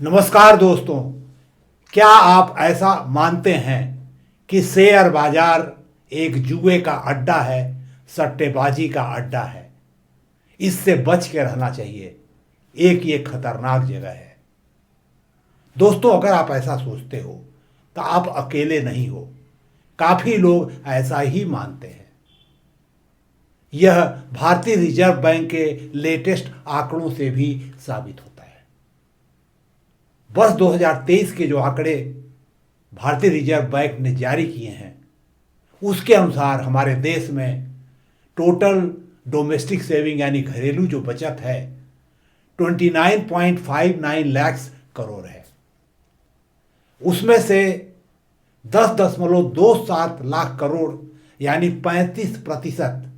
नमस्कार दोस्तों, क्या आप ऐसा मानते हैं कि शेयर बाजार एक जुए का अड्डा है, सट्टेबाजी का अड्डा है? इससे बच के रहना चाहिए। ये खतरनाक जगह है। दोस्तों, अगर आप ऐसा सोचते हो तो आप अकेले नहीं हो। काफी लोग ऐसा ही मानते हैं। यह भारतीय रिजर्व बैंक के लेटेस्ट आंकड़ों से भी साबित होता है। वर्ष 2023 के जो आंकड़े भारतीय रिजर्व बैंक ने जारी किए हैं, उसके अनुसार हमारे देश में टोटल डोमेस्टिक सेविंग यानी घरेलू जो बचत है 29.59 लाख करोड़ है। उसमें से 10.27 लाख करोड़ यानी 35%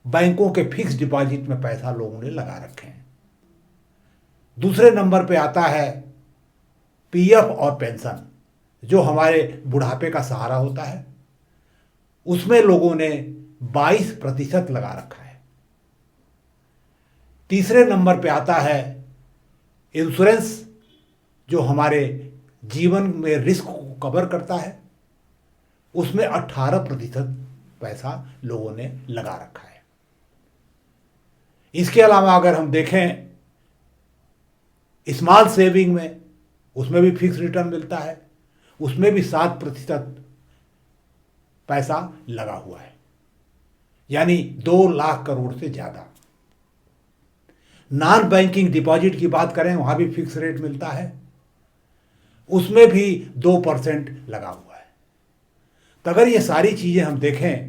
बैंकों के फिक्स डिपॉजिट में पैसा लोगों ने लगा रखे हैं। दूसरे नंबर पे आता है पीएफ और पेंशन, जो हमारे बुढ़ापे का सहारा होता है। उसमें लोगों ने 22% लगा रखा है। तीसरे नंबर पे आता है इंश्योरेंस, जो हमारे जीवन में रिस्क को कवर करता है। उसमें 18% पैसा लोगों ने लगा रखा है। इसके अलावा अगर हम देखें स्मॉल सेविंग में, उसमें भी फिक्स रिटर्न मिलता है। उसमें भी 7% पैसा लगा हुआ है, यानी 2 लाख करोड़ से ज्यादा। नॉन बैंकिंग डिपॉजिट की बात करें, वहां भी फिक्स रेट मिलता है। उसमें भी 2% लगा हुआ है। तो अगर ये सारी चीजें हम देखें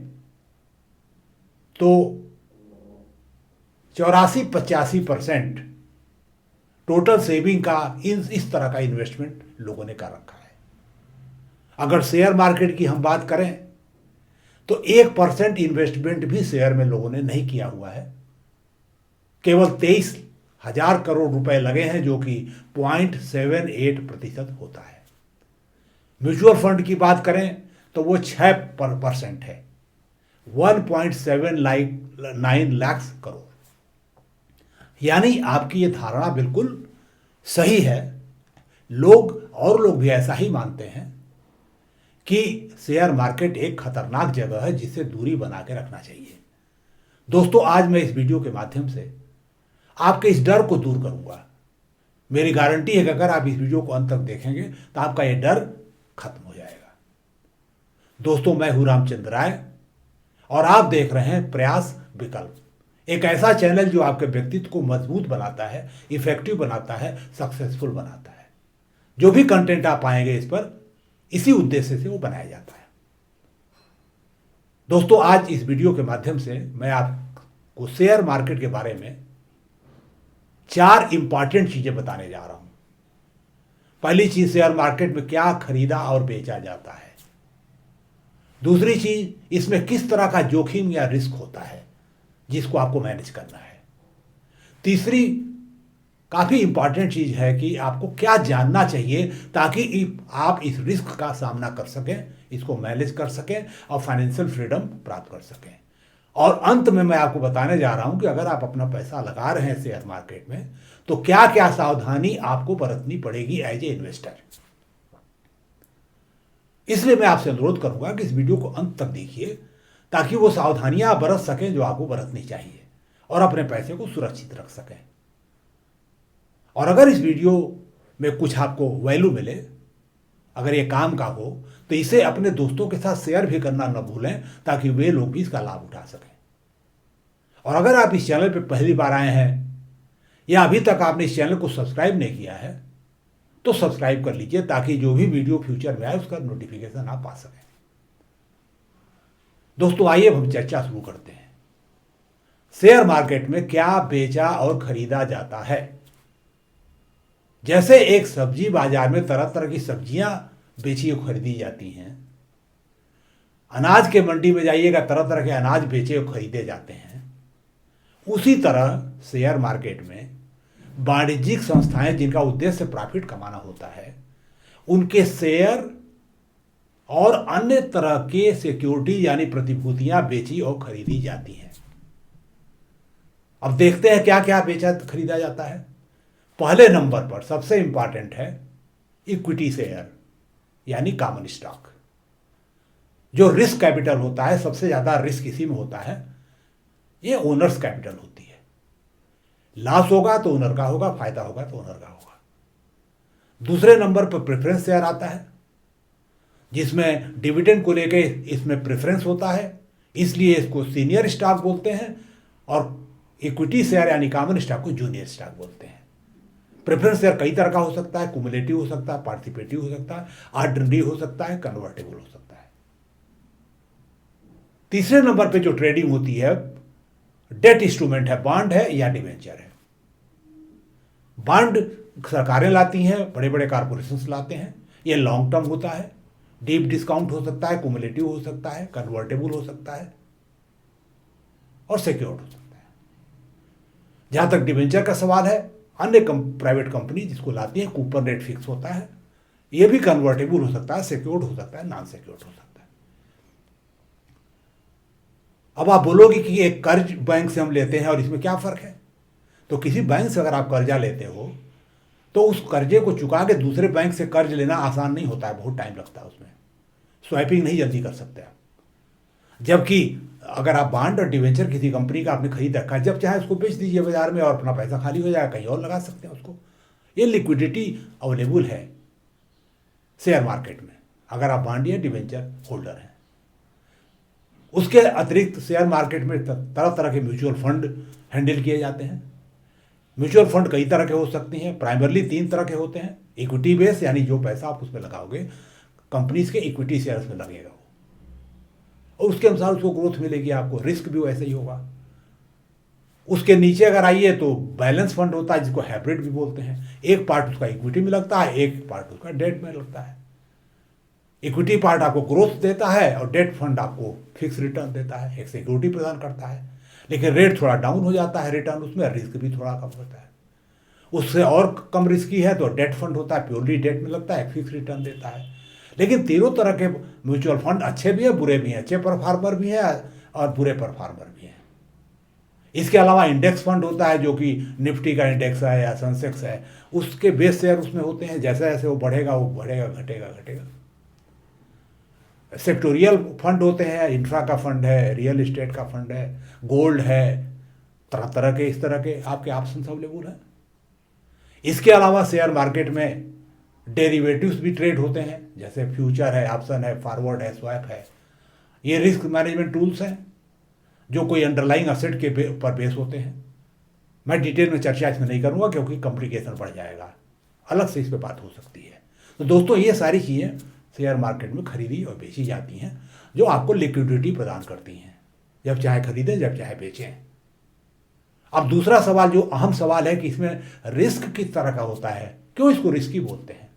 तो 84-85% टोटल सेविंग का इस तरह का इन्वेस्टमेंट लोगों ने कर रखा है। अगर शेयर मार्केट की हम बात करें तो 1% इन्वेस्टमेंट भी शेयर में लोगों ने नहीं किया हुआ है। केवल 23,000 करोड़ रुपए लगे हैं, जो कि 0.78% होता है। म्यूचुअल फंड की बात करें तो वो 6% है, 1.79 लाख करोड़। यानी आपकी ये धारणा बिल्कुल सही है। लोग भी ऐसा ही मानते हैं कि शेयर मार्केट एक खतरनाक जगह है, जिससे दूरी बना के रखना चाहिए। दोस्तों, आज मैं इस वीडियो के माध्यम से आपके इस डर को दूर करूंगा। मेरी गारंटी है कि अगर आप इस वीडियो को अंत तक देखेंगे तो आपका ये डर खत्म हो जाएगा। दोस्तों, मैं हूं रामचंद्र राय और आप देख रहे हैं प्रयास विकल्प, एक ऐसा चैनल जो आपके व्यक्तित्व को मजबूत बनाता है, इफेक्टिव बनाता है, सक्सेसफुल बनाता है। जो भी कंटेंट आप पाएंगे इस पर, इसी उद्देश्य से वो बनाया जाता है। दोस्तों, आज इस वीडियो के माध्यम से मैं आपको शेयर मार्केट के बारे में 4 इंपॉर्टेंट चीजें बताने जा रहा हूं। पहली चीज, शेयर मार्केट में क्या खरीदा और बेचा जाता है। दूसरी चीज, इसमें किस तरह का जोखिम या रिस्क होता है जिसको आपको मैनेज करना है। तीसरी काफी इंपॉर्टेंट चीज है कि आपको क्या जानना चाहिए ताकि आप इस रिस्क का सामना कर सकें, इसको मैनेज कर सकें और फाइनेंशियल फ्रीडम प्राप्त कर सकें। और अंत में मैं आपको बताने जा रहा हूं कि अगर आप अपना पैसा लगा रहे हैं शेयर मार्केट में तो क्या क्या सावधानी आपको बरतनी पड़ेगी एज ए इन्वेस्टर। इसलिए मैं आपसे अनुरोध करूंगा कि इस वीडियो को अंत तक देखिए ताकि वो सावधानियां बरत सकें जो आपको बरतनी चाहिए और अपने पैसे को सुरक्षित रख सकें। और अगर इस वीडियो में कुछ आपको वैल्यू मिले, अगर ये काम का हो, तो इसे अपने दोस्तों के साथ शेयर भी करना न भूलें ताकि वे लोग भी इसका लाभ उठा सकें। और अगर आप इस चैनल पर पहली बार आए हैं या अभी तक आपने इस चैनल को सब्सक्राइब नहीं किया है तो सब्सक्राइब कर लीजिए ताकि जो भी वीडियो फ्यूचर में आए उसका नोटिफिकेशन आप पा सकें। दोस्तों, आइए हम चर्चा शुरू करते हैं। शेयर मार्केट में क्या बेचा और खरीदा जाता है। जैसे एक सब्जी बाजार में तरह तरह की सब्जियां बेची और खरीदी जाती हैं, अनाज के मंडी में जाइएगा तरह तरह के अनाज बेचे और खरीदे जाते हैं, उसी तरह शेयर मार्केट में वाणिज्यिक संस्थाएं जिनका उद्देश्य प्रॉफिट कमाना होता है, उनके शेयर और अन्य तरह के सिक्योरिटी यानी प्रतिभूतियां बेची और खरीदी जाती हैं। अब देखते हैं क्या क्या बेचा खरीदा जाता है। पहले नंबर पर सबसे इंपॉर्टेंट है इक्विटी शेयर यानी कॉमन स्टॉक। जो रिस्क कैपिटल होता है, सबसे ज्यादा रिस्क इसी में होता है, ये ओनर्स कैपिटल होती है। लॉस होगा तो ओनर का होगा, फायदा होगा तो ओनर का होगा। दूसरे नंबर पर प्रेफरेंस शेयर आता है, जिसमें डिविडेंड को लेके इसमें प्रेफरेंस होता है, इसलिए इसको सीनियर स्टॉक बोलते हैं। और इक्विटी शेयर यानी कॉमन स्टॉक को जूनियर स्टॉक बोलते हैं। प्रेफरेंस शेयर कई तरह का हो सकता है, कुमुलेटिव हो सकता है, पार्टिसिपेटिव हो सकता है, ऑर्डिनरी हो सकता है, कन्वर्टेबल हो सकता है। तीसरे नंबर पे जो ट्रेडिंग होती है, डेट इंस्ट्रूमेंट है, बॉन्ड है या डिवेंचर है। बॉन्ड सरकारें लाती हैं, बड़े बड़े कॉर्पोरेशंस लाते हैं। ये लॉन्ग टर्म होता है, डीप डिस्काउंट हो सकता है, कुमुलेटिव हो सकता है, कन्वर्टेबल हो सकता है और सिक्योर्ड हो सकता है। जहां तक डिवेंचर का सवाल है, अन्य प्राइवेट कंपनी जिसको लाती है, कूपन रेट फिक्स होता है, यह भी कन्वर्टेबल हो सकता है, सिक्योर्ड हो सकता है, नॉन सिक्योर्ड हो सकता है। अब आप बोलोगे कि एक कर्ज बैंक से हम लेते हैं और इसमें क्या फर्क है। तो किसी बैंक से अगर आप कर्जा लेते हो तो उस कर्जे को चुका के दूसरे बैंक से कर्ज लेना आसान नहीं होता है, बहुत टाइम लगता है उसमें, स्वैपिंग नहीं जल्दी कर सकते आप। जबकि अगर आप बॉन्ड और डिवेंचर किसी कंपनी का आपने खरीद रखा है, जब चाहे उसको बेच दीजिए बाजार में और अपना पैसा खाली हो जाएगा, कहीं और लगा सकते हैं उसको। ये लिक्विडिटी अवेलेबल है शेयर मार्केट में अगर आप बॉन्ड या डिवेंचर होल्डर हैं। उसके अतिरिक्त शेयर मार्केट में तरह तरह के म्यूचुअल फंड हैंडल किए जाते हैं। म्यूचुअल फंड कई तरह के हो सकते हैं, प्राइमरली 3 तरह के होते हैं। इक्विटी बेस यानी जो पैसा आप उसमें लगाओगे, कंपनीज के इक्विटी शेयर्स में लगेगा वो, और उसके अनुसार उसको ग्रोथ मिलेगी आपको, रिस्क भी वैसे ही होगा। उसके नीचे अगर आइए तो बैलेंस फंड होता है, जिसको हाइब्रिड भी बोलते हैं। एक पार्ट उसका इक्विटी में लगता है, एक पार्ट उसका डेट में लगता है। इक्विटी पार्ट आपको ग्रोथ देता है और डेट फंड आपको फिक्स रिटर्न देता है, एक सिक्योरिटी प्रदान करता है। लेकिन रेट थोड़ा डाउन हो जाता है रिटर्न उसमें, रिस्क भी थोड़ा कम होता है। उससे और कम रिस्की है तो डेट फंड होता है, प्योरली डेट में लगता है, फिक्स रिटर्न देता है। लेकिन तीनों तरह के म्यूचुअल फंड अच्छे भी हैं, बुरे भी हैं, अच्छे परफॉर्मर भी हैं और बुरे परफॉर्मर भी हैं। इसके अलावा इंडेक्स फंड होता है, जो कि निफ्टी का इंडेक्स है या सेंसेक्स है, उसके बेस शेयर उसमें होते हैं। जैसे जैसे वो बढ़ेगा, घटेगा घटेगा। सेक्टोरियल फंड होते हैं, इंफ्रा का फंड है, रियल एस्टेट का फंड है, गोल्ड है, तरह तरह के इस तरह के आपके ऑप्शन अवेलेबल हैं। इसके अलावा शेयर मार्केट में डेरिवेटिव्स भी ट्रेड होते हैं, जैसे फ्यूचर है, ऑप्शन है, फॉरवर्ड है, स्वैप है। ये रिस्क मैनेजमेंट टूल्स हैं जो कोई अंडरलाइंग असेट के ऊपर बेस होते हैं। मैं डिटेल में चर्चा इसमें नहीं करूंगा क्योंकि कॉम्प्लिकेशन बढ़ जाएगा, अलग से इस पर बात हो सकती है। तो दोस्तों, ये सारी चीज़ें शेयर मार्केट में खरीदी और बेची जाती हैं, जो आपको लिक्विडिटी प्रदान करती हैं, जब चाहे खरीदें जब चाहे बेचें। अब दूसरा सवाल, जो अहम सवाल है कि इसमें रिस्क किस तरह का होता है, क्यों इसको रिस्की बोलते हैं।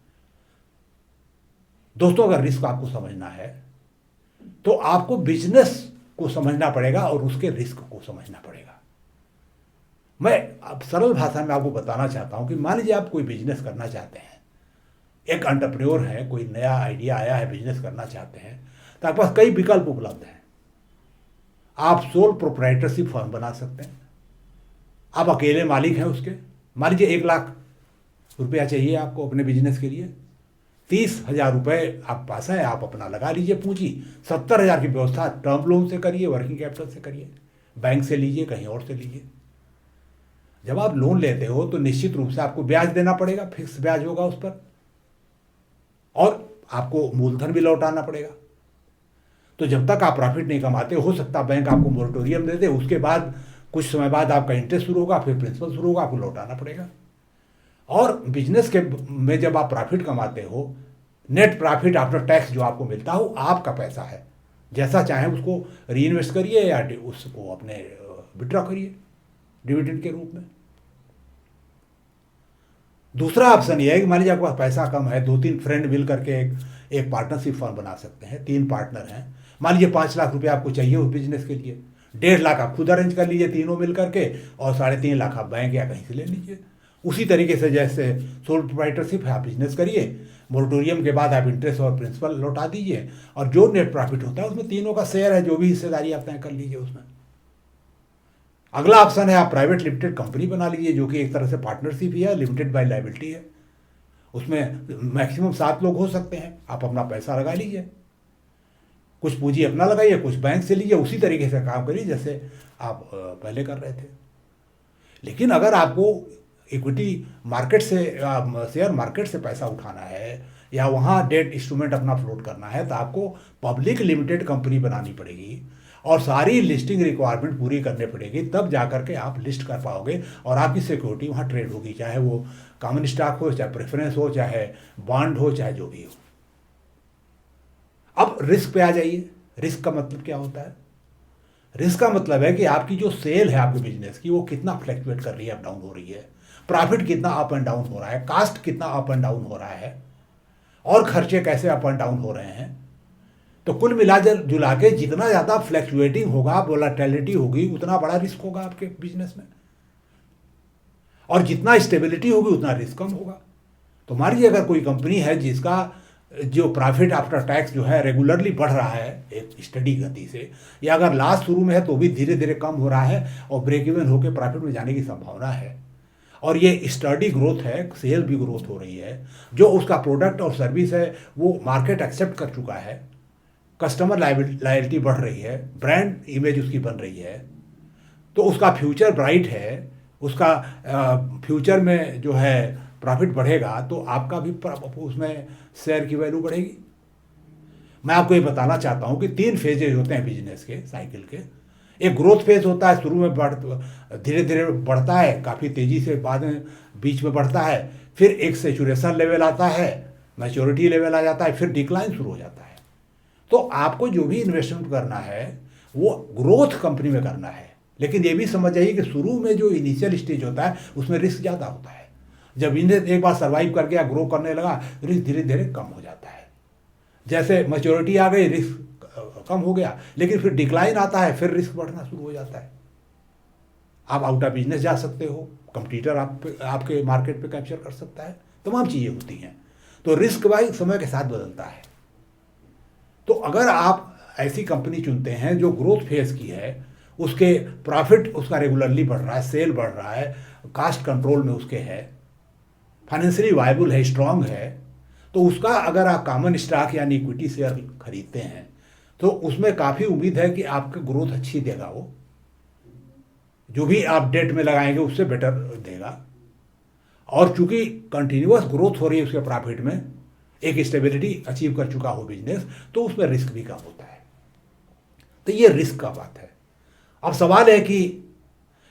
दोस्तों, अगर रिस्क आपको समझना है तो आपको बिजनेस को समझना पड़ेगा और उसके रिस्क को समझना पड़ेगा। मैं अब सरल भाषा में आपको बताना चाहता हूं कि मान लीजिए आप कोई बिजनेस करना चाहते हैं, एक एंटरप्रेन्योर है, कोई नया आइडिया आया है, बिजनेस करना चाहते हैं, तो आपके पास कई विकल्प उपलब्ध हैं। आप सोल प्रोप्राइटरशिप फर्म बना सकते हैं, आप अकेले मालिक हैं उसके। मान लीजिए 1 लाख रुपया चाहिए आपको अपने बिजनेस के लिए, 30,000 रुपये आप पास है, आप अपना लगा लीजिए पूंजी। 70,000 की व्यवस्था टर्म लोन से करिए, वर्किंग कैपिटल से करिए, बैंक से लीजिए, कहीं और से लीजिए। जब आप लोन लेते हो तो निश्चित रूप से आपको ब्याज देना पड़ेगा, फिक्स ब्याज होगा उस पर, और आपको मूलधन भी लौटाना पड़ेगा। तो जब तक आप प्रॉफिट नहीं कमाते, हो सकता बैंक आपको मोरेटोरियम दे दे, उसके बाद कुछ समय बाद आपका इंटरेस्ट शुरू होगा, फिर प्रिंसिपल शुरू होगा, आपको लौटाना पड़ेगा। और बिजनेस के में जब आप प्रॉफिट कमाते हो, नेट प्रॉफिट आफ्टर टैक्स जो आपको मिलता हो, आपका पैसा है, जैसा चाहे उसको री इन्वेस्ट करिए या उसको अपने विड्रॉ करिए डिविडेंड के रूप में। दूसरा ऑप्शन यह है कि मान लीजिए आपके पास पैसा कम है, 2-3 फ्रेंड मिल करके एक पार्टनरशिप फर्म बना सकते हैं। 3 पार्टनर हैं, मान लीजिए 5 लाख रुपए आपको चाहिए उस बिजनेस के लिए, 1.5 लाख आप खुद अरेंज कर लीजिए तीनों मिल करके, और 3.5 लाख आप बैंक या कहीं से ले लीजिए। उसी तरीके से जैसे सोल प्रोप्राइटरशिप है, आप बिजनेस करिए, मोरेटोरियम के बाद आप इंटरेस्ट और प्रिंसिपल लौटा दीजिए, और जो नेट प्रॉफिट होता है उसमें तीनों का शेयर है, जो भी हिस्सेदारी आप तय कर लीजिए उसमें। अगला ऑप्शन है आप प्राइवेट लिमिटेड कंपनी बना लीजिए, जो कि एक तरह से पार्टनरशिप ही है, लिमिटेड बाय लायबिलिटी है। उसमें मैक्सिमम 7 लोग हो सकते हैं। आप अपना पैसा लगा लीजिए, कुछ पूंजी अपना लगाइए, कुछ बैंक से लीजिए, उसी तरीके से काम करिए जैसे आप पहले कर रहे थे। लेकिन अगर आपको इक्विटी मार्केट से शेयर मार्केट से पैसा उठाना है या वहाँ डेट इंस्ट्रूमेंट अपना फ्लोट करना है, तो आपको पब्लिक लिमिटेड कंपनी बनानी पड़ेगी और सारी लिस्टिंग रिक्वायरमेंट पूरी करनी पड़ेगी, तब जाकर के आप लिस्ट कर पाओगे और आपकी सिक्योरिटी वहाँ ट्रेड होगी, चाहे वो कॉमन स्टॉक हो, चाहे प्रेफरेंस हो, चाहे बॉन्ड हो, चाहे जो भी हो। अब रिस्क पे आ जाइए। रिस्क का मतलब क्या होता है? रिस्क का मतलब है कि आपकी जो सेल है आपके बिजनेस की, वो कितना फ्लैक्चुएट कर रही है, अप डाउन हो रही है, प्रॉफिट कितना अप एंड डाउन हो रहा है, कास्ट कितना अप एंड डाउन हो रहा है, और खर्चे कैसे अप एंड डाउन हो रहे हैं। तो कुल मिला जुला के जितना ज़्यादा फ्लैक्चुएटिंग होगा, वोलेटिलिटी होगी, उतना बड़ा रिस्क होगा आपके बिजनेस में, और जितना स्टेबिलिटी होगी उतना रिस्क कम होगा। तो मान लीजिए अगर कोई कंपनी है जिसका जो प्रॉफिट आफ्टर टैक्स जो है रेगुलरली बढ़ रहा है एक स्टडी गति से, या अगर लास्ट शुरू में है तो भी धीरे धीरे कम हो रहा है और ब्रेक इवन होकर प्रॉफिट में जाने की संभावना है, और ये स्टडी ग्रोथ है, सेल भी ग्रोथ हो रही है, जो उसका प्रोडक्ट और सर्विस है वो मार्केट एक्सेप्ट कर चुका है, कस्टमर लॉयल्टी बढ़ रही है, ब्रांड इमेज उसकी बन रही है, तो उसका फ्यूचर ब्राइट है, उसका फ्यूचर में जो है प्रॉफिट बढ़ेगा, तो आपका भी उसमें शेयर की वैल्यू बढ़ेगी। मैं आपको ये बताना चाहता हूँ कि 3 फेजेज होते हैं बिजनेस के साइकिल के। एक ग्रोथ फेज होता है, शुरू में धीरे धीरे बढ़ता है काफ़ी तेज़ी से, बाद में बीच में बढ़ता है, फिर एक सेचुरेशन लेवल आता है, मैच्योरिटी लेवल आ जाता है, फिर डिक्लाइन शुरू हो जाता है। तो आपको जो भी इन्वेस्टमेंट करना है वो ग्रोथ कंपनी में करना है, लेकिन ये भी समझ जाइए कि शुरू में जो इनिशियल स्टेज होता है उसमें रिस्क ज़्यादा होता है। जब इन्हें एक बार सर्वाइव कर गया, ग्रो करने लगा, रिस्क धीरे धीरे कम हो जाता है। जैसे मैच्योरिटी आ गई, रिस्क कम हो गया, लेकिन फिर डिक्लाइन आता है, फिर रिस्क बढ़ना शुरू हो जाता है। आप आउट ऑफ बिजनेस जा सकते हो, कंपटीटर आपके मार्केट पे कैप्चर कर सकता है, तमाम चीज़ें होती हैं। तो रिस्क भाई समय के साथ बदलता है। तो अगर आप ऐसी कंपनी चुनते हैं जो ग्रोथ फेज की है, उसके प्रॉफिट उसका रेगुलरली बढ़ रहा है, सेल बढ़ रहा है, कास्ट कंट्रोल में उसके है, फाइनेंशियली वायबल है, स्ट्रांग है, तो उसका अगर आप कॉमन स्टॉक यानी इक्विटी शेयर खरीदते हैं तो उसमें काफ़ी उम्मीद है कि आपकी ग्रोथ अच्छी देगा, वो जो भी आप डेट में लगाएंगे उससे बेटर देगा। और चूंकि कंटिन्यूअस ग्रोथ हो रही है उसके प्रॉफिट में, एक स्टेबिलिटी अचीव कर चुका हो बिजनेस, तो उसमें रिस्क भी कम होता है। तो ये रिस्क का बात है। अब सवाल है कि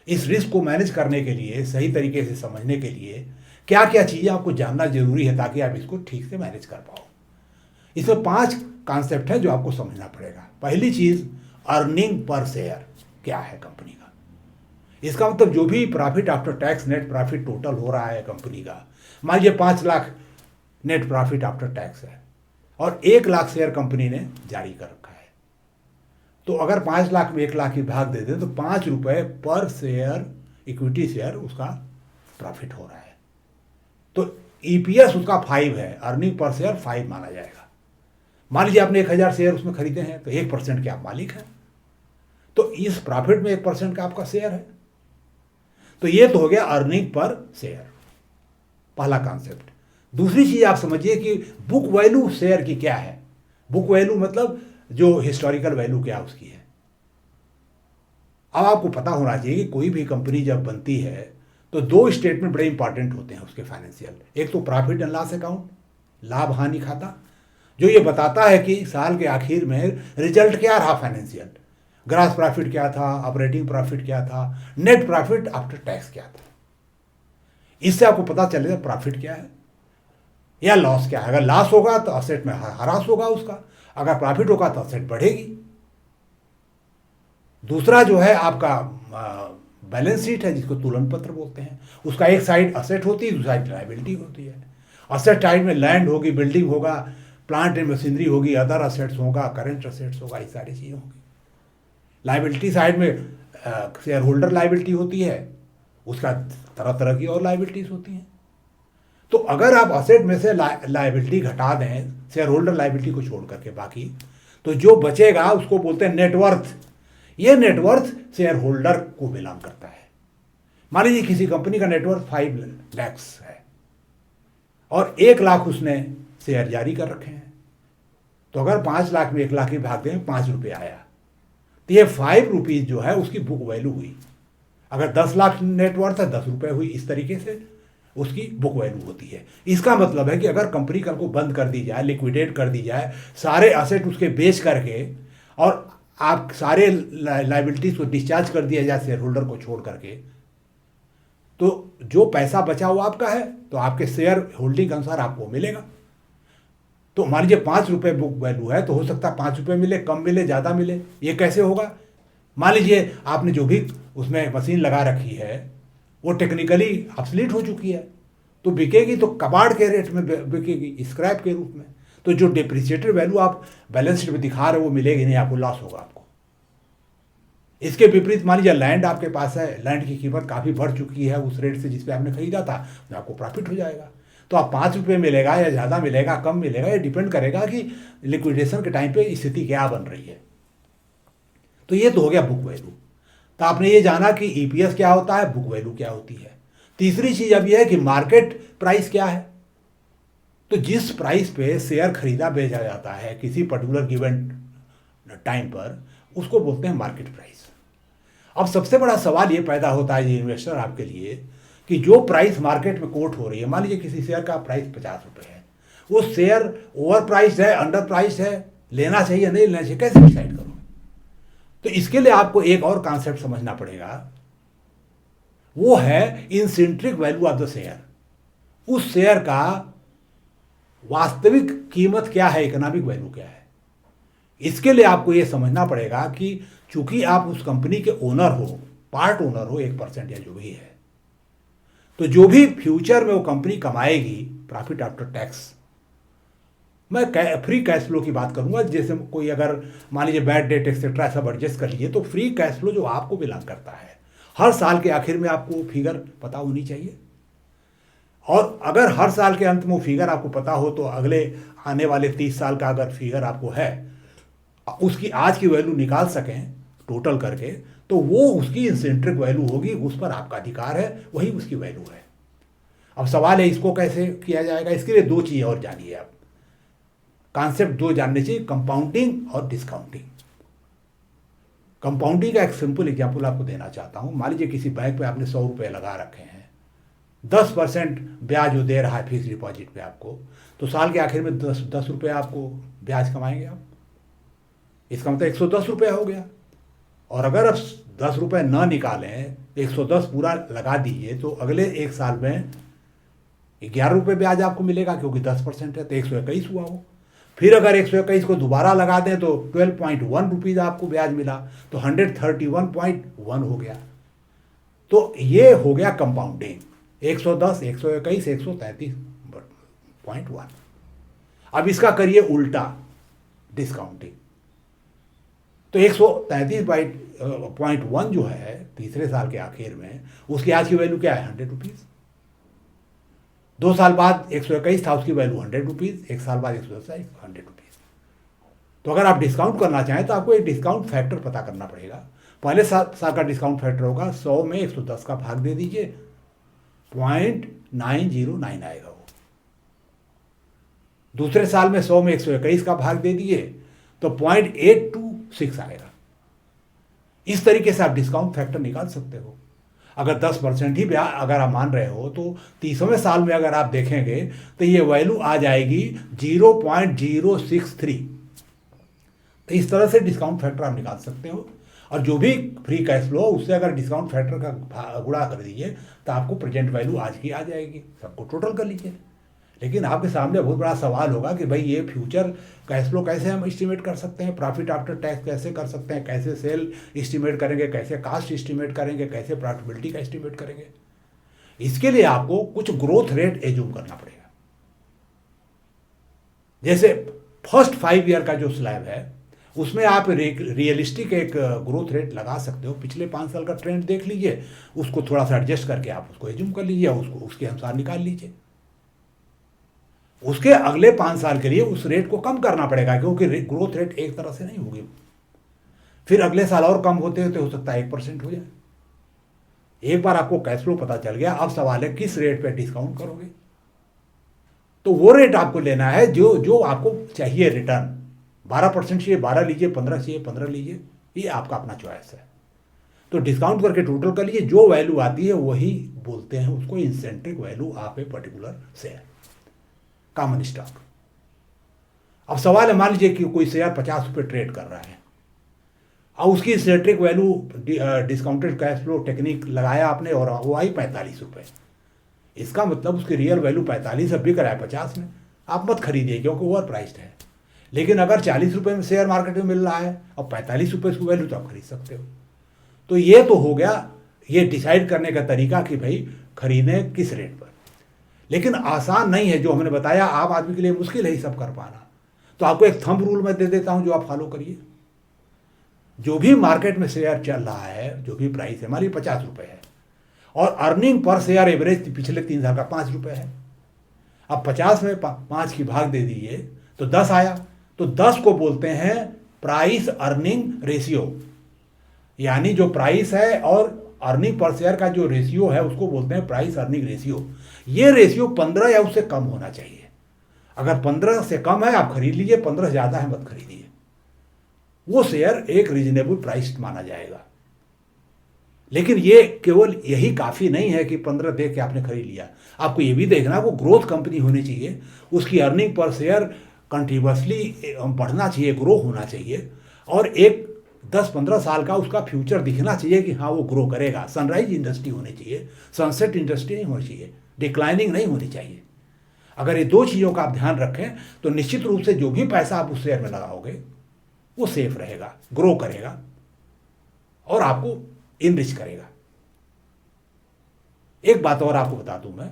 इस रिस्क को मैनेज करने के लिए, सही तरीके से समझने के लिए क्या क्या चीज़ें आपको जानना जरूरी है ताकि आप इसको ठीक से मैनेज कर पाओ। इसमें 5 कॉन्सेप्ट है जो आपको समझना पड़ेगा। पहली चीज़, अर्निंग पर शेयर क्या है कंपनी का। इसका मतलब जो भी profit after tax net profit total हो रहा है कंपनी का, मान लीजिए 5 lakh net profit after tax है और 1 लाख शेयर कंपनी ने जारी कर रखा है, तो अगर 5 लाख में 1 लाख की भाग दे दें तो 5 रुपये पर शेयर इक्विटी शेयर उसका प्रॉफिट हो रहा है। तो ईपीएस उसका 5 है, अर्निंग पर शेयर 5 माना जाएगा। मान लीजिए आपने 1000 शेयर उसमें खरीदे हैं तो 1% के आप मालिक हैं, तो इस प्रॉफिट में 1% का आपका शेयर है। तो ये तो हो गया अर्निंग पर शेयर, पहला कॉन्सेप्ट। दूसरी चीज आप समझिए कि बुक वैल्यू शेयर की क्या है। बुक वैल्यू मतलब जो हिस्टोरिकल वैल्यू क्या उसकी है। अब आपको पता होना चाहिए कि कोई भी कंपनी जब बनती है तो 2 स्टेटमेंट बड़े इंपॉर्टेंट होते हैं उसके फाइनेंशियल। एक तो प्रॉफिट एंड लॉस अकाउंट, लाभ हानि खाता, जो ये बताता है कि साल के आखिर में रिजल्ट क्या रहा फाइनेंशियल, ग्रॉस प्रॉफिट क्या था, ऑपरेटिंग प्रॉफिट क्या था, नेट प्रॉफिट आफ्टर टैक्स क्या था। इससे आपको पता चलेगा प्रॉफिट क्या है या लॉस क्या है। अगर लॉस होगा तो असेट में ह्रास होगा उसका, अगर प्रॉफिट होगा तो असेट बढ़ेगी। दूसरा जो है आपका बैलेंस शीट है जिसको तुलन पत्र बोलते हैं, उसका एक साइड असेट होती है, दूसरी साइड लायबिलिटी होती है। असेट साइड में लैंड होगी, बिल्डिंग होगा, प्लांट एंड मशीनरी होगी, अदर असेट्स होगा, करेंट असेट्स होगा, ये सारी चीज़ें होंगी। लायबिलिटी साइड में शेयर होल्डर लायबिलिटी होती है, उसका तरह तरह की और लायबिलिटीज होती हैं। तो अगर आप असेट में से लायबिलिटी घटा दें शेयर होल्डर लायबिलिटी को छोड़ करके बाकी, तो जो बचेगा उसको बोलते हैं नेटवर्थ ये नेटवर्थ शेयर होल्डर को बिलोंग करता है। मान लीजिए किसी कंपनी का नेटवर्थ 5 लाख है और 1 लाख उसने शेयर जारी कर रखे हैं, तो अगर 5 लाख में 1 लाख ही भाग दें 5 रुपये आया, तो ये 5 रुपीज़ जो है उसकी बुक वैल्यू हुई। अगर 10 लाख नेटवर्थ है 10 रुपये हुई। इस तरीके से उसकी बुक वैल्यू होती है। इसका मतलब है कि अगर कंपनी कल को बंद कर दी जाए, लिक्विडेट कर दी जाए, सारे असेट उसके बेच करके और आप सारे लाइबिलिटीज को डिस्चार्ज कर दिया जाए शेयर होल्डर को छोड़ करके, तो जो पैसा बचा हुआ आपका है तो आपके शेयर होल्डिंग के अनुसार आपको मिलेगा। तो मान लीजिए 5 रुपये बुक वैल्यू है, तो हो सकता है 5 रुपये मिले, कम मिले, ज़्यादा मिले। ये कैसे होगा? मान लीजिए आपने जो भी उसमें मशीन लगा रखी है वो टेक्निकली ऑब्सलीट हो चुकी है, तो बिकेगी तो कबाड़ के रेट में बिकेगी, स्क्रैप के रूप में। तो जो डिप्रिसिएटेड वैल्यू आप बैलेंस शीट में दिखा रहे हो वो मिलेगी नहीं, आपको लॉस होगा आपको। इसके विपरीत मान लीजिए लैंड आपके पास है, लैंड की कीमत काफ़ी बढ़ चुकी है उस रेट से जिस पे आपने खरीदा था, तो आपको प्रॉफिट हो जाएगा। तो आप 5 रुपये मिलेगा या ज़्यादा मिलेगा, कम मिलेगा, ये डिपेंड करेगा कि लिक्विडेशन के टाइम पे स्थिति क्या बन रही है। तो ये तो हो गया बुक वैल्यू। तो आपने ये जाना कि ईपीएस क्या होता है, बुक वैल्यू क्या होती है। तीसरी चीज़ अब यह है कि मार्केट प्राइस क्या है। तो जिस प्राइस पे शेयर खरीदा बेचा जाता है किसी पर्टिकुलर गिवन टाइम पर, उसको बोलते हैं मार्केट प्राइस। अब सबसे बड़ा सवाल ये पैदा होता है ये इन्वेस्टर आपके लिए कि जो प्राइस मार्केट में कोट हो रही है, मान लीजिए किसी शेयर का प्राइस 50 रुपये है, वो शेयर ओवर प्राइस है, अंडर प्राइस है, लेना चाहिए नहीं लेना चाहिए, कैसे डिसाइड करोगे? तो इसके लिए आपको एक और कॉन्सेप्ट समझना पड़ेगा, वो है intrinsic value of the share. उस शेयर का वास्तविक कीमत क्या है, इकोनॉमिक वैल्यू क्या है। इसके लिए आपको ये समझना पड़ेगा कि चूंकि आप उस कंपनी के ओनर हो, पार्ट ओनर हो 1% या जो भी है, तो जो भी फ्यूचर में वो कंपनी कमाएगी प्रॉफिट आफ्टर टैक्स, मैं फ्री कैश फ्लो की बात करूंगा। जैसे कोई अगर मान लीजिए बैड डेट एक्सेट्रा सब एडजस्ट कर लीजिए, तो फ्री कैश फ्लो जो आपको बिलोंग करता है, हर साल के आखिर में आपको फिगर पता होनी चाहिए। और अगर हर साल के अंत में वो फिगर आपको पता हो, तो अगले आने वाले 30 साल का अगर फिगर आपको है, उसकी आज की वैल्यू निकाल सकें टोटल करके, तो वो उसकी इंट्रिंसिक वैल्यू होगी, उस पर आपका अधिकार है, वही उसकी वैल्यू है। अब सवाल है इसको कैसे किया जाएगा। इसके लिए 2 चीज़ें और जानिए आप, कॉन्सेप्ट 2 जानने चाहिए, कंपाउंडिंग और डिस्काउंटिंग। कंपाउंडिंग का एक सिंपल एग्जांपल आपको देना चाहता हूं। मान लीजिए किसी बैंक पे आपने 100 रुपये लगा रखे हैं, 10% ब्याज जो दे रहा है फिक्स डिपॉजिट पे आपको, तो साल के आखिर में 10 रुपये आपको ब्याज कमाएंगे आप। इसका मतलब 110 रुपये हो गया। और अगर आप 10 रुपये न निकालें, 110 पूरा लगा दीजिए, तो अगले 1 साल में 11 रुपये ब्याज आपको मिलेगा, क्योंकि 10% है, तो 121 हुआ वो। फिर अगर 121 को दोबारा लगा दें तो 12.1 रुपीज़ आपको ब्याज मिला, तो 131.1 हो गया। तो ये हो गया कंपाउंडिंग, 110, 121, 133.1। अब इसका करिए उल्टा, डिस्काउंटिंग। तो 133.1 जो है तीसरे साल के आखिर में, उसकी आज की वैल्यू क्या है, 100 रुपीज़। 2 साल बाद 121 था, उसकी वैल्यू 100 रुपीज़। 1 साल बाद 110 100 रुपीज़। तो अगर आप डिस्काउंट करना चाहें तो आपको एक डिस्काउंट फैक्टर पता करना पड़ेगा। पहले साल का डिस्काउंट फैक्टर होगा 100 में 110 का भाग दे दीजिए, 0.909 आएगा वो। दूसरे साल में 100 में 121 का भाग दे दिए तो 0.826 आएगा। इस तरीके से आप डिस्काउंट फैक्टर निकाल सकते हो। अगर 10% ही ब्याज अगर आप मान रहे हो, तो 30वें साल में अगर आप देखेंगे तो ये वैल्यू आ जाएगी 0.063। तो इस तरह से डिस्काउंट फैक्टर आप निकाल सकते हो। और जो भी फ्री कैश फ्लो उससे अगर डिस्काउंट फैक्टर का गुणा कर दीजिए तो आपको प्रेजेंट वैल्यू आज की आ जाएगी। सबको टोटल कर लीजिए। लेकिन आपके सामने बहुत बड़ा सवाल होगा कि भाई ये फ्यूचर कैश फ्लो कैसे हम एस्टिमेट कर सकते हैं, प्रॉफिट आफ्टर टैक्स कैसे कर सकते हैं, कैसे सेल एस्टिमेट करेंगे, कैसे कास्ट एस्टिमेट करेंगे, कैसे प्रॉफिटेबिलिटी का एस्टिमेट करेंगे। इसके लिए आपको कुछ ग्रोथ रेट एज्यूम करना पड़ेगा। जैसे फर्स्ट 5 ईयर का जो स्लैब है उसमें आप रियलिस्टिक एक ग्रोथ रेट लगा सकते हो। पिछले 5 साल का ट्रेंड देख लीजिए, उसको थोड़ा सा एडजस्ट करके आप उसको एज्यूम कर लीजिए, उसको उसके अनुसार निकाल लीजिए। उसके अगले 5 साल के लिए उस रेट को कम करना पड़ेगा, क्योंकि ग्रोथ रेट एक तरह से नहीं होगी। फिर अगले साल और कम होते होते हो सकता है 1% हो जाए। एक बार आपको कैश फ्लो पता चल गया, अब सवाल है किस रेट पे डिस्काउंट करोगे। तो वो रेट आपको लेना है जो जो आपको चाहिए रिटर्न। 12% चाहिए 12 लीजिए, 15 चाहिए 15 लीजिए, ये आपका अपना चॉइस है। तो डिस्काउंट करके टोटल कर लीजिए, जो वैल्यू आती है वही बोलते हैं उसको इंसेंट्रिक value of a particular share, common stock. अब सवाल है, मान लीजिए कि कोई शेयर 50 रुपये ट्रेड कर रहा है और उसकी इंसेंट्रिक value discounted cash flow technique लगाया आपने और वो आई 45 रुपये। इसका मतलब उसकी रियल वैल्यू 45 बिक रहा है 50 में, आप मत खरीदिए क्योंकि ओवर प्राइस्ड है। लेकिन अगर 40 रुपये में शेयर मार्केट में मिल रहा है और 45 रुपये उसकी वैल्यू, तो आप खरीद सकते हो। तो ये तो हो गया ये डिसाइड करने का तरीका कि भाई खरीदें किस रेट पर। लेकिन आसान नहीं है, जो हमने बताया आम आदमी के लिए मुश्किल है ये सब कर पाना। तो आपको एक थंब रूल मैं दे देता हूं जो आप फॉलो करिए। जो भी मार्केट में शेयर चल रहा है, जो भी प्राइस है, मान लीजिए 50 रुपये है और अर्निंग पर शेयर एवरेज पिछले 3 साल का 5 रुपये है। अब 50 में 5 की भाग दे दीजिए तो 10 आया। तो 10 को बोलते हैं प्राइस अर्निंग रेशियो, यानी जो प्राइस है और अर्निंग पर शेयर का जो रेशियो है उसको बोलते हैं प्राइस अर्निंग रेशियो। ये रेशियो 15 या उससे कम होना चाहिए। अगर 15 से कम है आप खरीद लीजिए, 15 ज़्यादा है मत खरीदिए। वो शेयर एक रीजनेबल प्राइस माना जाएगा। लेकिन ये केवल यही काफ़ी नहीं है कि 15 देख के आपने खरीद लिया। आपको ये भी देखना वो ग्रोथ कंपनी होनी चाहिए, उसकी अर्निंग पर शेयर कंटिन्यूसली बढ़ना चाहिए, ग्रो होना चाहिए, और एक 10-15 साल का उसका फ्यूचर दिखना चाहिए कि हाँ वो ग्रो करेगा। सनराइज इंडस्ट्री होनी चाहिए, सनसेट इंडस्ट्री नहीं होनी चाहिए, डिक्लाइनिंग नहीं होनी चाहिए। अगर ये 2 चीज़ों का आप ध्यान रखें तो निश्चित रूप से जो भी पैसा आप उस शेयर में लगाओगे वो सेफ रहेगा, ग्रो करेगा और आपको इनरिच करेगा। एक बात और आपको बता दूं मैं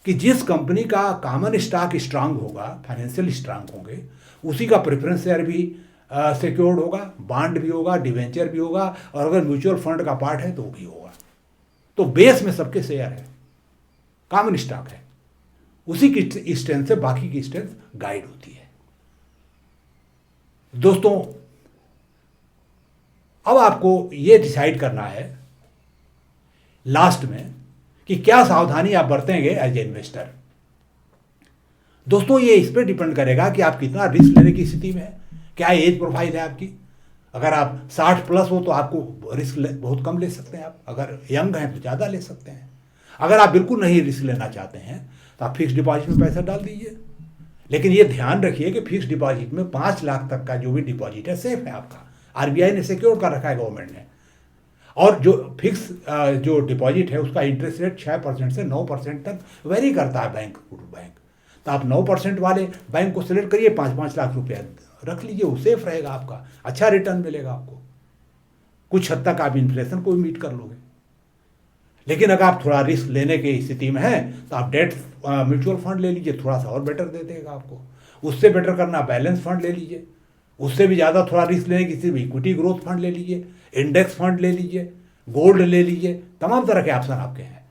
कि जिस कंपनी का कॉमन स्टॉक स्ट्रांग होगा, फाइनेंशियल स्ट्रांग होंगे, उसी का प्रेफरेंस शेयर भी सिक्योर्ड होगा, बॉन्ड भी होगा, डिवेंचर भी होगा, और अगर म्यूचुअल फंड का पार्ट है तो भी होगा। तो बेस में सबके शेयर है, कॉमन स्टॉक है, उसी की स्ट्रेंथ से बाकी की स्ट्रेंथ गाइड होती है। दोस्तों अब आपको ये डिसाइड करना है लास्ट में कि क्या सावधानी आप बरतेंगे एज ए इन्वेस्टर। दोस्तों ये इस पर डिपेंड करेगा कि आप कितना रिस्क लेने की स्थिति में है, क्या एज प्रोफाइल है आपकी। अगर आप 60 प्लस हो तो आपको रिस्क बहुत कम ले सकते हैं आप, अगर यंग हैं तो ज़्यादा ले सकते हैं। अगर आप बिल्कुल नहीं रिस्क लेना चाहते हैं तो आप फिक्स डिपॉजिट में पैसा डाल दीजिए। लेकिन ये ध्यान रखिए कि फिक्स डिपॉजिट में 5 लाख तक का जो भी डिपॉजिट है सेफ है आपका, आरबीआई ने सिक्योर कर रखा है गवर्नमेंट ने। और जो फिक्स जो डिपॉजिट है उसका इंटरेस्ट रेट 6% से 9% तक वेरी करता है बैंक टू बैंक। तो आप 9% वाले बैंक को सिलेक्ट करिए, 5-5 लाख रुपया रख लीजिए, वो सेफ रहेगा आपका, अच्छा रिटर्न मिलेगा आपको। कुछ हद तक आप इन्फ्लेशन को भी मीट कर लोगे। लेकिन अगर आप थोड़ा रिस्क लेने की स्थिति में हैं तो आप डेट म्यूचुअल फंड ले लीजिए, थोड़ा सा और बेटर दे देगा आपको। उससे बेटर करना बैलेंस फंड ले लीजिए, उससे भी ज़्यादा थोड़ा रिस्क लेने की स्थिति इक्विटी ग्रोथ फंड ले लीजिए, इंडेक्स फंड ले लीजिए, गोल्ड ले लीजिए, तमाम तरह के ऑप्शन आपके हैं।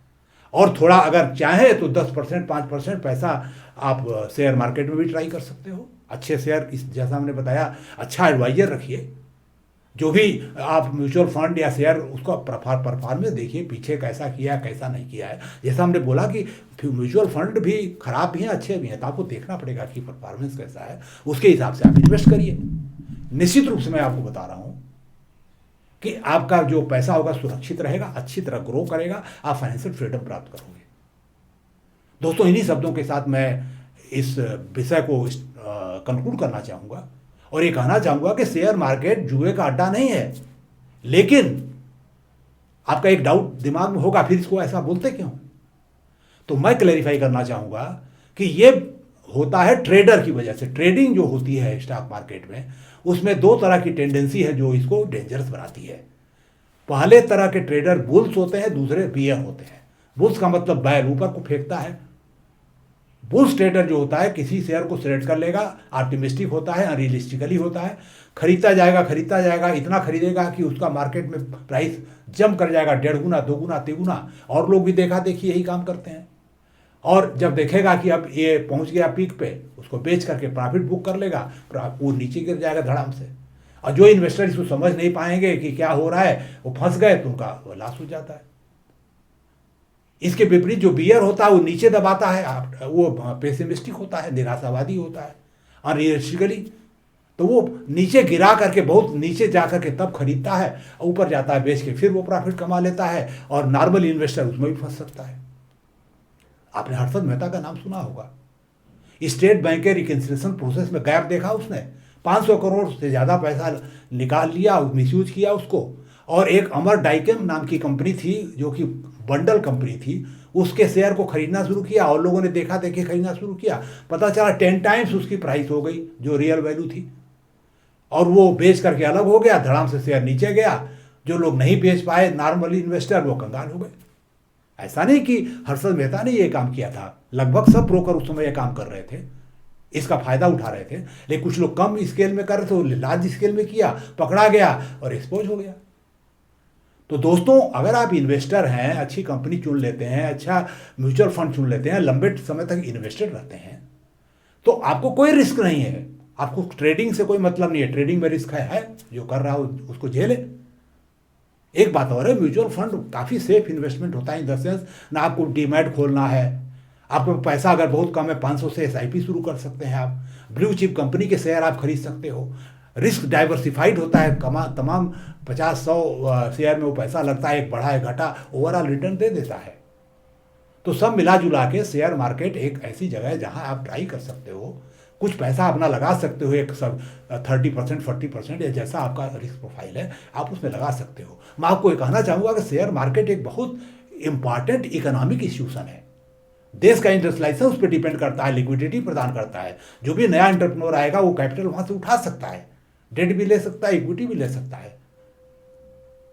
और थोड़ा अगर चाहें तो 10% 5% पैसा आप शेयर मार्केट में भी ट्राई कर सकते हो। अच्छे शेयर, जैसा हमने बताया, अच्छा एडवाइजर रखिए। जो भी आप म्यूचुअल फंड या शेयर उसका परफॉर्मेंस देखिए, पीछे कैसा किया कैसा नहीं किया है। जैसा हमने बोला कि म्यूचुअल फंड भी खराब भी हैं अच्छे भी हैं, तो आपको देखना पड़ेगा कि परफॉर्मेंस कैसा है, उसके हिसाब से आप इन्वेस्ट करिए। निश्चित रूप से मैं आपको बता रहा हूँ कि आपका जो पैसा होगा सुरक्षित रहेगा, अच्छी तरह ग्रो करेगा, आप फाइनेंशियल फ्रीडम प्राप्त करोगे। दोस्तों इन्हीं शब्दों के साथ मैं इस विषय को कंक्लूड करना चाहूँगा और ये कहना चाहूँगा कि शेयर मार्केट जुए का अड्डा नहीं है। लेकिन आपका एक डाउट दिमाग में होगा, फिर इसको ऐसा बोलते क्यों? तो मैं क्लैरिफाई करना चाहूँगा कि ये होता है ट्रेडर की वजह से। ट्रेडिंग जो होती है स्टॉक मार्केट में, उसमें 2 तरह की टेंडेंसी है जो इसको डेंजरस बनाती है। पहले तरह के ट्रेडर बुल्स होते हैं, दूसरे बियर होते हैं। बुल्स का मतलब बैल ऊपर को फेंकता है। बुल्स ट्रेडर जो होता है किसी शेयर को सिलेक्ट कर लेगा, ऑप्टिमिस्टिक होता है, अनरियलिस्टिकली होता है, खरीदता जाएगा, इतना खरीदेगा कि उसका मार्केट में प्राइस जंप कर जाएगा 1.5 गुना 2 गुना 3 गुना। और लोग भी देखा देखी यही काम करते हैं। और जब देखेगा कि अब ये पहुंच गया पीक पे, उसको बेच करके प्रॉफिट बुक कर लेगा, वो नीचे गिर जाएगा धड़ाम से। और जो इन्वेस्टर इसको समझ नहीं पाएंगे कि क्या हो रहा है, वो फंस गए तो उनका लॉस हो जाता है। इसके विपरीत जो बियर होता है वो नीचे दबाता है, वो पेसिमिस्टिक होता है, निराशावादी होता है, अनरियलिस्टिकली। तो वो नीचे गिरा करके, बहुत नीचे जा करके तब खरीदता है, ऊपर जाता है बेच के, फिर वो प्रॉफिट कमा लेता है, और नॉर्मल इन्वेस्टर उसमें भी फंस सकता है। आपने हर्षद मेहता का नाम सुना होगा। स्टेट बैंक के रिकन्सिलिएशन प्रोसेस में गैप देखा उसने, 500 करोड़ से ज़्यादा पैसा निकाल लिया, मिसयूज किया उसको। और एक अमर डाइकेम नाम की कंपनी थी जो कि बंडल कंपनी थी, उसके शेयर को खरीदना शुरू किया, और लोगों ने देखा देखी खरीदना शुरू किया। पता चला 10 टाइम्स उसकी प्राइस हो गई जो रियल वैल्यू थी, और वो बेच करके अलग हो गया, धड़ाम से शेयर नीचे गया। जो लोग नहीं बेच पाए, नॉर्मली इन्वेस्टर, वो कंगाल हो गए। ऐसा नहीं कि हर्षद मेहता ने ये काम किया था, लगभग सब ब्रोकर उस समय ये काम कर रहे थे, इसका फायदा उठा रहे थे। लेकिन कुछ लोग कम स्केल में कर रहे थे, लार्ज स्केल में किया, पकड़ा गया और एक्सपोज हो गया। तो दोस्तों, अगर आप इन्वेस्टर हैं, अच्छी कंपनी चुन लेते हैं, अच्छा म्यूचुअल फंड चुन लेते हैं, लंबे समय तक इन्वेस्टेड रहते हैं, तो आपको कोई रिस्क नहीं है। आपको ट्रेडिंग से कोई मतलब नहीं है। ट्रेडिंग में रिस्क है, जो कर रहा हो उसको झेले। एक बात और है, म्यूचुअल फंड काफ़ी सेफ इन्वेस्टमेंट होता है, इन द सेंस ना आपको डीमैट खोलना है, आपको पैसा अगर बहुत कम है 500 से SIP शुरू कर सकते हैं आप, ब्लू चिप कंपनी के शेयर आप खरीद सकते हो, रिस्क डाइवर्सिफाइड होता है, तमाम 50-100 शेयर में वो पैसा लगता है, एक बढ़ा है घटा, ओवरऑल रिटर्न दे देता है। तो सब मिला जुला के शेयर मार्केट एक ऐसी जगह है जहां आप ट्राई कर सकते हो, कुछ पैसा अपना लगा सकते हो, एक सब 30% 40% या जैसा आपका रिस्क प्रोफाइल है आप उसमें लगा सकते हो। मैं आपको ये कहना चाहूँगा कि शेयर मार्केट एक बहुत इंपॉर्टेंट इकोनॉमिक इंस्टीट्यूशन है। देश का इंडस्ट्रियलाइजेशन उस पर डिपेंड करता है, लिक्विडिटी प्रदान करता है। जो भी नया एंटरप्रेन्योर आएगा वो कैपिटल वहाँ से उठा सकता है, डेट भी ले सकता है, इक्विटी भी ले सकता है।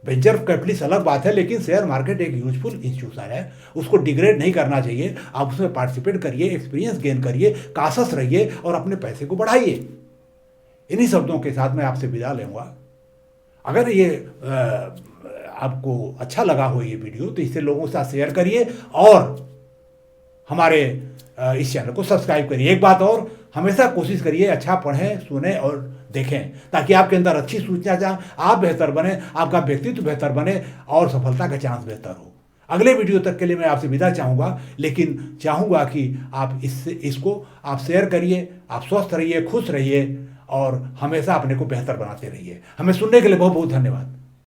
वेंचर कैपिटलिस्ट अलग बात है, लेकिन शेयर मार्केट एक यूजफुल इंस्टीट्यूशन है, उसको डिग्रेड नहीं करना चाहिए। आप उसमें पार्टिसिपेट करिए, एक्सपीरियंस गेन करिए, काशस रहिए और अपने पैसे को बढ़ाइए। इन्हीं शब्दों के साथ मैं आपसे विदा लूँगा। अगर ये आपको अच्छा लगा हो ये वीडियो, तो इसे लोगों के साथ शेयर करिए और हमारे इस चैनल को सब्सक्राइब करिए। एक बात और, हमेशा कोशिश करिए अच्छा पढ़ें, सुने और देखें, ताकि आपके अंदर अच्छी सूचना जाए, आप बेहतर बने, आपका व्यक्तित्व बेहतर बने और सफलता का चांस बेहतर हो। अगले वीडियो तक के लिए मैं आपसे विदा चाहूँगा, लेकिन चाहूँगा कि आप इसको आप शेयर करिए, आप स्वस्थ रहिए, खुश रहिए और हमेशा अपने को बेहतर बनाते रहिए। हमें सुनने के लिए बहुत बहुत धन्यवाद।